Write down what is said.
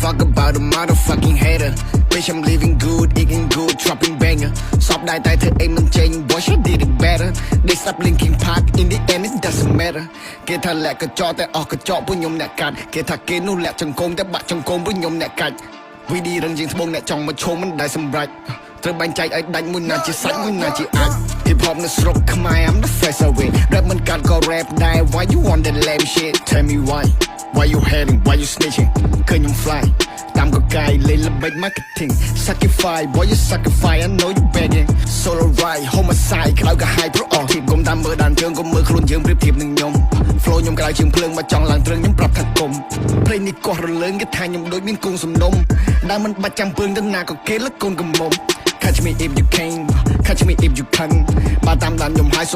fuck about a motherfucking hater Bitch I'm living good, eating good, dropping banger Stop die tai thơ em mình change, boy she did it better They stop linking park, in the end it doesn't matter គេថាលាក់កញ្ចក់តែអស់កញ្ចក់ពួកខ្ញុំអ្នកកាត់គេថាគេនោះលាក់ចង្គង់តែបាក់ចង្គង់ពួកខ្ញុំអ្នកកាច់វីឌីរឹងជាងត្បូងអ្នកចង់មកឈុំមិនដែលសម្រេចត្រូវបែងចែកឲ្យដាច់មួយណាជាសាច់មួយណាជាអាច Hip hop នៅស្រុកខ្មែរ I'm the first away rap មិនកាត់ក៏ rap ដែរ Why you want that lame shit Tell me why you hating why you snitching ឃើញខ្ញុំ fly តាមកកាយលេងល្បិច marketing sacrifice boy you sacrifice I know you begging solo ride homicide ក្តៅក៏ high pro ធីបកុំតាមមើលដានជើងកុំមើលខ្លួនយើងប្រៀបធៀបនឹងខ្ញុំ flow ខ្ញុំក្រៅជាងភ្លើងមកចង់ឡើងទ្រឹងខ្ញុំប្រាប់ថាគុំភ្លេងនេះកោះរលើងគេថាខ្ញុំដូចមានគងសំណុំដែលមិនបាច់ចាំពើងទៅណាក៏គេលឹកកូនកំមុំ Catch me if you can catch me if you can បើតាមដានខ្ញុំហើយ